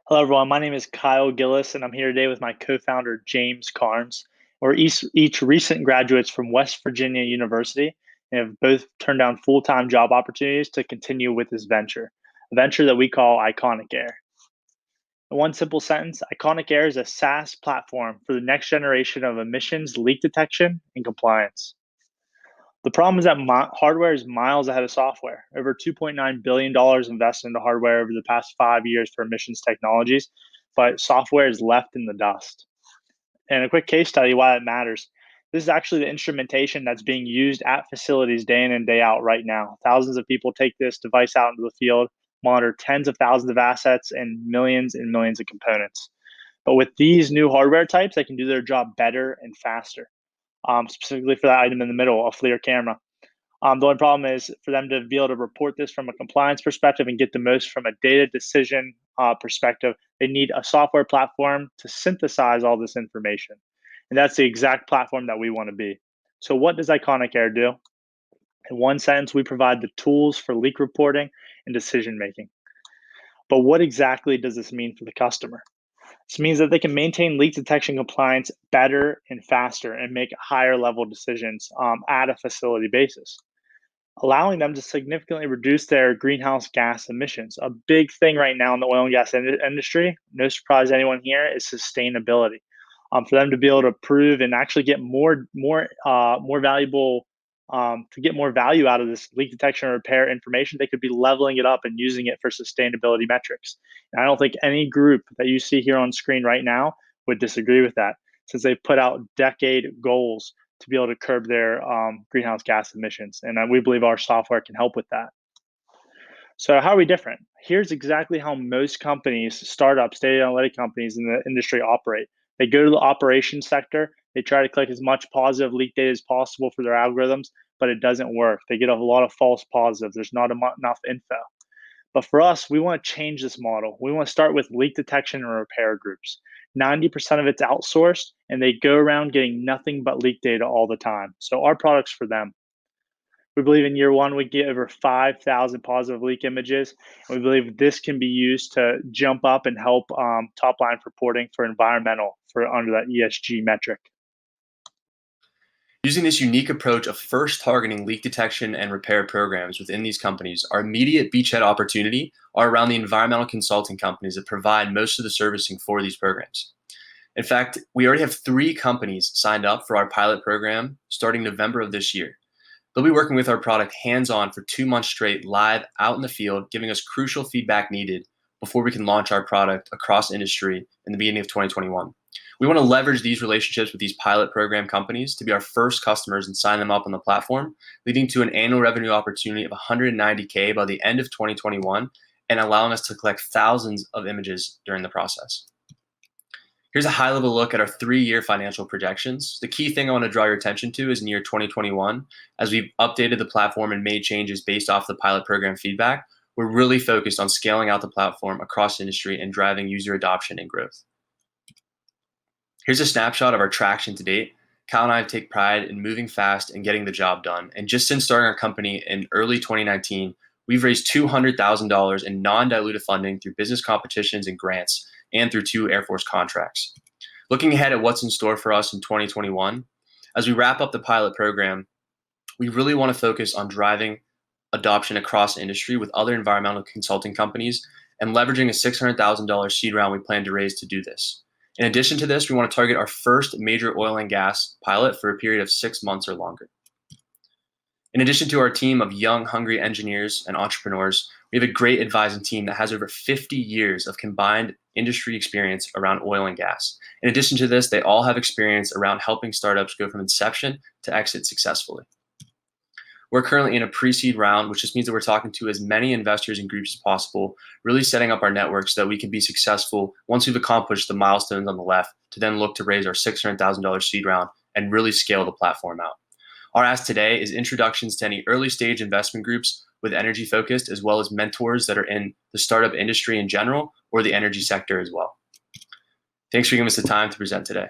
Hello, everyone. My name is Kyle Gillis, and I'm here today with my co-founder, James Carnes. We're each recent graduates from West Virginia University and have both turned down full-time job opportunities to continue with this venture, a venture that we call Iconic Air. In one simple sentence, Iconic Air is a SaaS platform for the next generation of emissions leak detection and compliance. The problem is that hardware is miles ahead of software. Over $2.9 billion invested into hardware over the past 5 years for emissions technologies, but software is left in the dust. And a quick case study why that matters. This is actually the instrumentation that's being used at facilities day in and day out right now. Thousands of people take this device out into the field, monitor tens of thousands of assets and millions of components. But with these new hardware types, they can do their job better and faster. Specifically for that item in the middle, a FLIR camera. The only problem is for them to be able to report this from a compliance perspective and get the most from a data decision perspective, they need a software platform to synthesize all this information. And that's the exact platform that we want to be. So what does Iconic Air do? In one sentence, we provide the tools for leak reporting and decision making. But what exactly does this mean for the customer? This means that they can maintain leak detection compliance better and faster and make higher level decisions at a facility basis, allowing them to significantly reduce their greenhouse gas emissions. A big thing right now in the oil and gas industry, no surprise to anyone here, is sustainability. For them to be able to prove and actually get more valuable to get more value out of this leak detection and repair information, they could be leveling it up and using it for sustainability metrics. And I don't think any group that you see here on screen right now would disagree with that, since they've put out decade goals to be able to curb their greenhouse gas emissions. And we believe our software can help with that. So how are we different? Here's exactly how most companies, startups, data analytic companies in the industry operate. They go to the operations sector, they try to collect as much positive leak data as possible for their algorithms, but it doesn't work. They get a lot of false positives. There's not enough info. But for us, we want to change this model. We want to start with leak detection and repair groups. 90% of it's outsourced, and they go around getting nothing but leak data all the time. So our product's for them. We believe in year one, we get over 5,000 positive leak images. And we believe this can be used to jump up and help top line reporting for environmental for under that ESG metric. Using this unique approach of first targeting leak detection and repair programs within these companies, our immediate beachhead opportunity are around the environmental consulting companies that provide most of the servicing for these programs. In fact, we already have 3 companies signed up for our pilot program starting November of this year. They'll be working with our product hands-on for 2 months straight live out in the field, giving us crucial feedback needed before we can launch our product across industry in the beginning of 2021. We want to leverage these relationships with these pilot program companies to be our first customers and sign them up on the platform, leading to an annual revenue opportunity of $190K by the end of 2021 and allowing us to collect thousands of images during the process. Here's a high-level look at our 3-year financial projections. The key thing I want to draw your attention to is in year 2021. As we've updated the platform and made changes based off the pilot program feedback, we're really focused on scaling out the platform across industry and driving user adoption and growth. Here's a snapshot of our traction to date. Kyle and I take pride in moving fast and getting the job done. And just since starting our company in early 2019, we've raised $200,000 in non-dilutive funding through business competitions and grants and through 2 Air Force contracts. Looking ahead at what's in store for us in 2021, as we wrap up the pilot program, we really want to focus on driving adoption across industry with other environmental consulting companies and leveraging a $600,000 seed round we plan to raise to do this. In addition to this, we want to target our first major oil and gas pilot for a period of 6 months or longer. In addition to our team of young, hungry engineers and entrepreneurs, we have a great advising team that has over 50 years of combined industry experience around oil and gas. In addition to this, they all have experience around helping startups go from inception to exit successfully. We're currently in a pre-seed round, which just means that we're talking to as many investors and groups as possible, really setting up our network so that we can be successful once we've accomplished the milestones on the left to then look to raise our $600,000 seed round and really scale the platform out. Our ask today is introductions to any early stage investment groups with energy focused, as well as mentors that are in the startup industry in general or the energy sector as well. Thanks for giving us the time to present today.